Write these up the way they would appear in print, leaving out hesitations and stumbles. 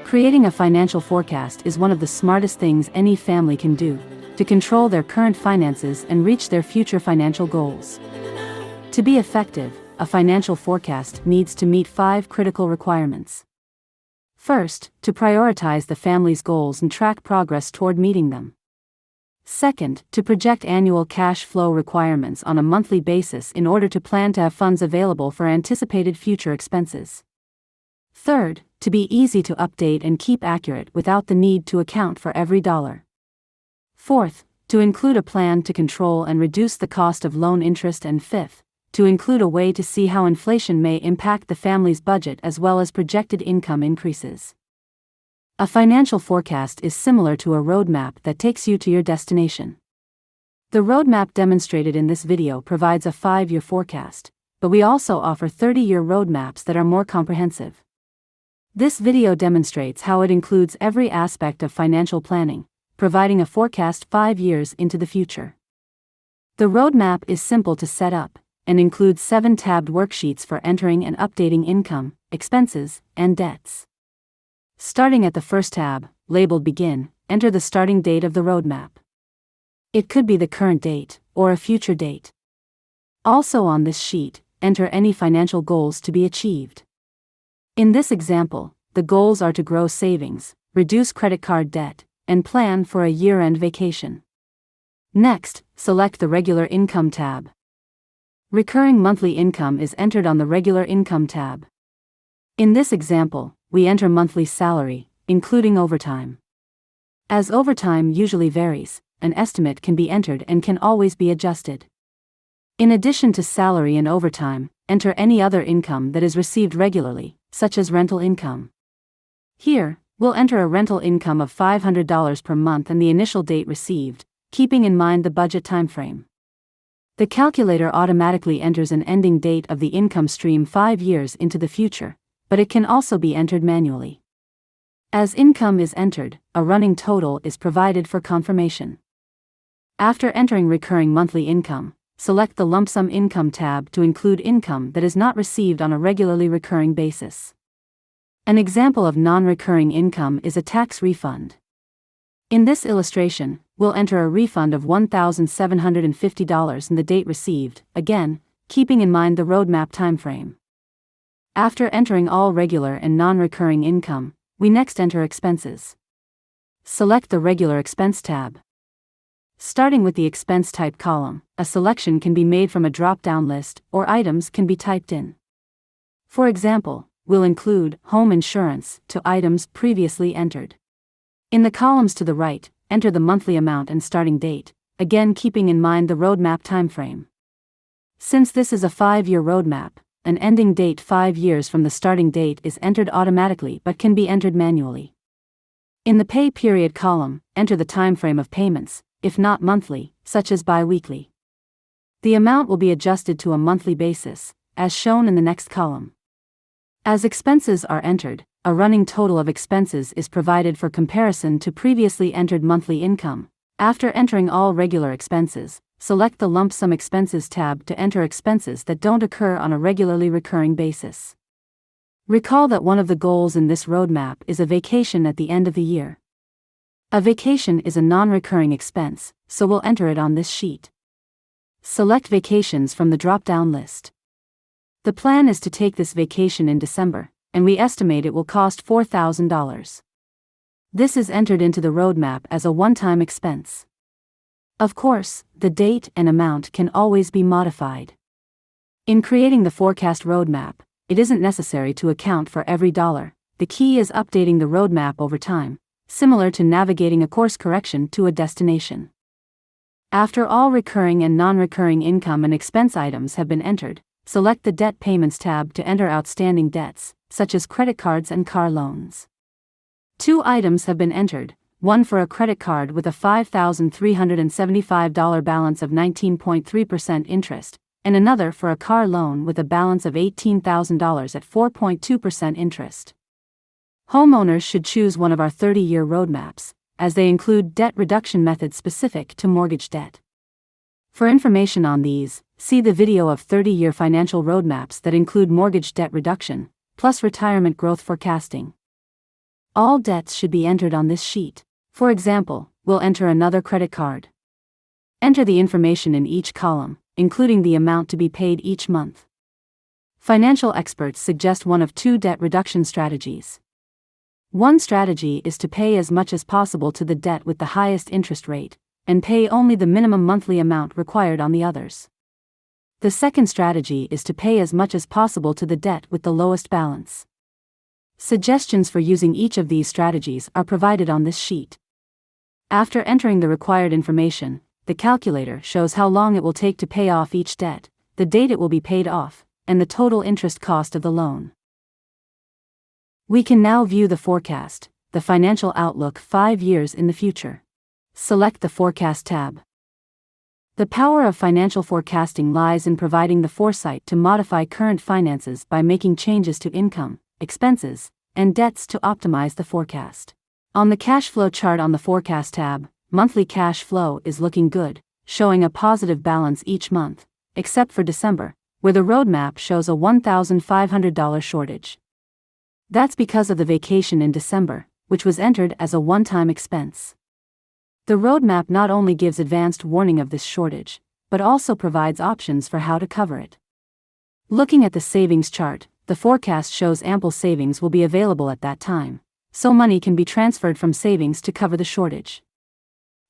Creating a financial forecast is one of the smartest things any family can do to control their current finances and reach their future financial goals. To be effective, a financial forecast needs to meet 5 critical requirements. First, to prioritize the family's goals and track progress toward meeting them. Second, to project annual cash flow requirements on a monthly basis in order to plan to have funds available for anticipated future expenses. Third, to be easy to update and keep accurate without the need to account for every dollar. Fourth, to include a plan to control and reduce the cost of loan interest. And fifth, to include a way to see how inflation may impact the family's budget as well as projected income increases. A financial forecast is similar to a roadmap that takes you to your destination. The roadmap demonstrated in this video provides a 5-year forecast, but we also offer 30-year roadmaps that are more comprehensive. This video demonstrates how it includes every aspect of financial planning, providing a forecast 5 years into the future. The roadmap is simple to set up and includes 7 tabbed worksheets for entering and updating income, expenses, and debts. Starting at the first tab, labeled Begin, enter the starting date of the roadmap. It could be the current date or a future date. Also on this sheet, enter any financial goals to be achieved. In this example, the goals are to grow savings, reduce credit card debt, and plan for a year-end vacation. Next, select the Regular Income tab. Recurring monthly income is entered on the Regular Income tab. In this example, we enter monthly salary, including overtime. As overtime usually varies, an estimate can be entered and can always be adjusted. In addition to salary and overtime, enter any other income that is received regularly, such as rental income. Here, we'll enter a rental income of $500 per month and the initial date received, keeping in mind the budget timeframe. The calculator automatically enters an ending date of the income stream 5 years into the future, but it can also be entered manually. As income is entered, a running total is provided for confirmation. After entering recurring monthly income, select the Lump Sum Income tab to include income that is not received on a regularly recurring basis. An example of non-recurring income is a tax refund. In this illustration, we'll enter a refund of $1,750 and the date received, again, keeping in mind the roadmap timeframe. After entering all regular and non-recurring income, we next enter expenses. Select the Regular Expense tab. Starting with the expense type column, a selection can be made from a drop-down list or items can be typed in. For example, we'll include home insurance to items previously entered. In the columns to the right, enter the monthly amount and starting date, again keeping in mind the roadmap timeframe. Since this is a 5-year roadmap, an ending date 5 years from the starting date is entered automatically but can be entered manually. In the pay period column, enter the time frame of payments, if not monthly, such as bi-weekly. The amount will be adjusted to a monthly basis, as shown in the next column. As expenses are entered, a running total of expenses is provided for comparison to previously entered monthly income. After entering all regular expenses, select the Lump Sum Expenses tab to enter expenses that don't occur on a regularly recurring basis. Recall that one of the goals in this roadmap is a vacation at the end of the year. A vacation is a non-recurring expense, so we'll enter it on this sheet. Select vacations from the drop-down list. The plan is to take this vacation in December, and we estimate it will cost $4,000. This is entered into the roadmap as a one-time expense. Of course, the date and amount can always be modified. In creating the forecast roadmap, it isn't necessary to account for every dollar. The key is updating the roadmap over time, similar to navigating a course correction to a destination. After all recurring and non-recurring income and expense items have been entered, select the Debt Payments tab to enter outstanding debts, such as credit cards and car loans. 2 items have been entered, one for a credit card with a $5,375 balance of 19.3% interest, and another for a car loan with a balance of $18,000 at 4.2% interest. Homeowners should choose one of our 30-year roadmaps, as they include debt reduction methods specific to mortgage debt. For information on these, see the video of 30-year financial roadmaps that include mortgage debt reduction, plus retirement growth forecasting. All debts should be entered on this sheet. For example, we'll enter another credit card. Enter the information in each column, including the amount to be paid each month. Financial experts suggest one of two debt reduction strategies. One strategy is to pay as much as possible to the debt with the highest interest rate, and pay only the minimum monthly amount required on the others. The second strategy is to pay as much as possible to the debt with the lowest balance. Suggestions for using each of these strategies are provided on this sheet. After entering the required information, the calculator shows how long it will take to pay off each debt, the date it will be paid off, and the total interest cost of the loan. We can now view the forecast, the financial outlook 5 years in the future. Select the Forecast tab. The power of financial forecasting lies in providing the foresight to modify current finances by making changes to income, expenses, and debts to optimize the forecast. On the cash flow chart on the Forecast tab, monthly cash flow is looking good, showing a positive balance each month, except for December, where the roadmap shows a $1,500 shortage. That's because of the vacation in December, which was entered as a one-time expense. The roadmap not only gives advanced warning of this shortage, but also provides options for how to cover it. Looking at the savings chart, the forecast shows ample savings will be available at that time, so money can be transferred from savings to cover the shortage.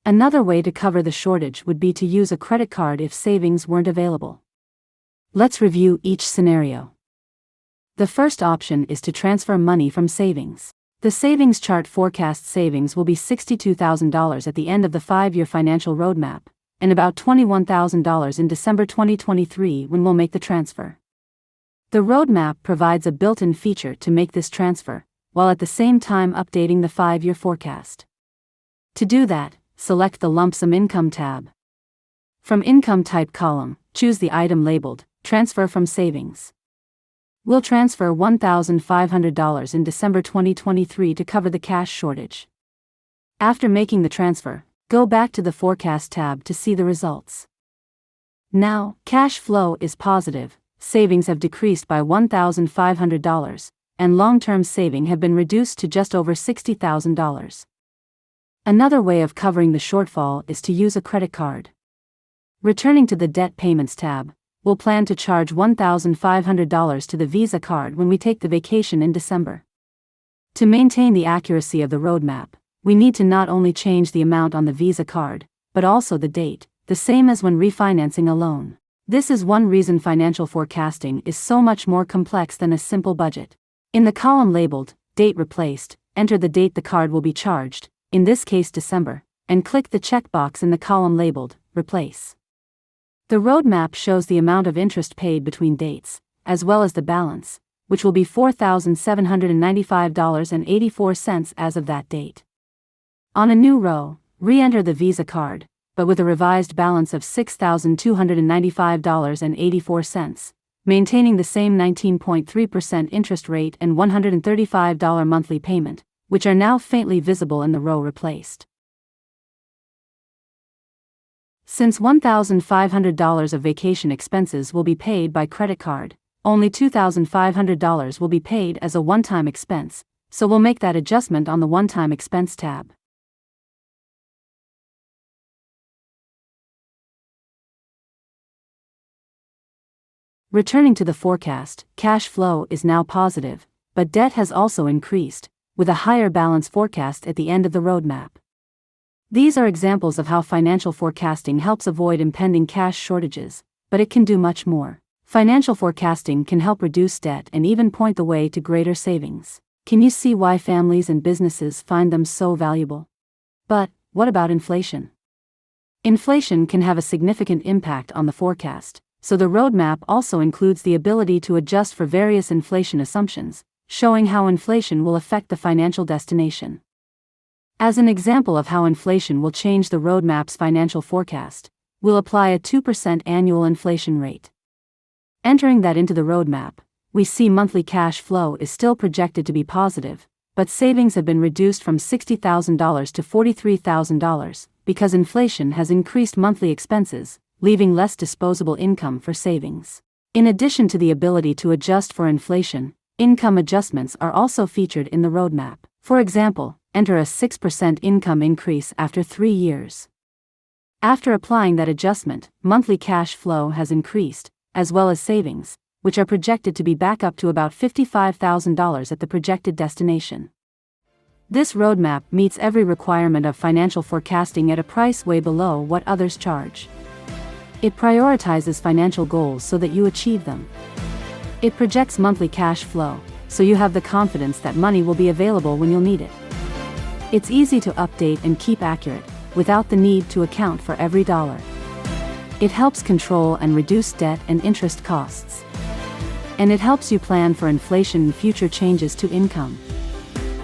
Another way to cover the shortage would be to use a credit card if savings weren't available. Let's review each scenario. The first option is to transfer money from savings. The savings chart forecasts savings will be $62,000 at the end of the 5-year financial roadmap, and about $21,000 in December 2023 when we'll make the transfer. The roadmap provides a built-in feature to make this transfer, while at the same time updating the 5-year forecast. To do that, select the Lump Sum Income tab. From Income Type column, choose the item labeled Transfer from Savings. We'll transfer $1,500 in December 2023 to cover the cash shortage. After making the transfer, go back to the Forecast tab to see the results. Now, cash flow is positive, savings have decreased by $1,500, and long-term saving have been reduced to just over $60,000. Another way of covering the shortfall is to use a credit card. Returning to the Debt Payments tab, we'll plan to charge $1,500 to the Visa card when we take the vacation in December. To maintain the accuracy of the roadmap, we need to not only change the amount on the Visa card, but also the date, the same as when refinancing a loan. This is one reason financial forecasting is so much more complex than a simple budget. In the column labeled Date Replaced, enter the date the card will be charged, in this case December, and click the checkbox in the column labeled Replace. The roadmap shows the amount of interest paid between dates, as well as the balance, which will be $4,795.84 as of that date. On a new row, re-enter the Visa card, but with a revised balance of $6,295.84, maintaining the same 19.3% interest rate and $135 monthly payment, which are now faintly visible in the row replaced. Since $1,500 of vacation expenses will be paid by credit card, only $2,500 will be paid as a one-time expense, so we'll make that adjustment on the One-Time Expense tab. Returning to the forecast, cash flow is now positive, but debt has also increased, with a higher balance forecast at the end of the roadmap. These are examples of how financial forecasting helps avoid impending cash shortages, but it can do much more. Financial forecasting can help reduce debt and even point the way to greater savings. Can you see why families and businesses find them so valuable? But what about inflation? Inflation can have a significant impact on the forecast, so the roadmap also includes the ability to adjust for various inflation assumptions, showing how inflation will affect the financial destination. As an example of how inflation will change the roadmap's financial forecast, we'll apply a 2% annual inflation rate. Entering that into the roadmap, we see monthly cash flow is still projected to be positive, but savings have been reduced from $60,000 to $43,000 because inflation has increased monthly expenses, leaving less disposable income for savings. In addition to the ability to adjust for inflation, income adjustments are also featured in the roadmap. For example, enter a 6% income increase after 3 years. After applying that adjustment, monthly cash flow has increased, as well as savings, which are projected to be back up to about $55,000 at the projected destination. This roadmap meets every requirement of financial forecasting at a price way below what others charge. It prioritizes financial goals so that you achieve them. It projects monthly cash flow, so you have the confidence that money will be available when you'll need it. It's easy to update and keep accurate, without the need to account for every dollar. It helps control and reduce debt and interest costs. And it helps you plan for inflation and future changes to income.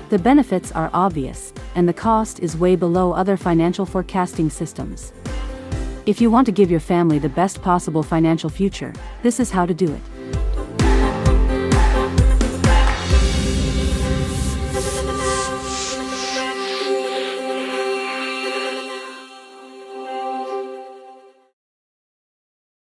The benefits are obvious, and the cost is way below other financial forecasting systems. If you want to give your family the best possible financial future, this is how to do it.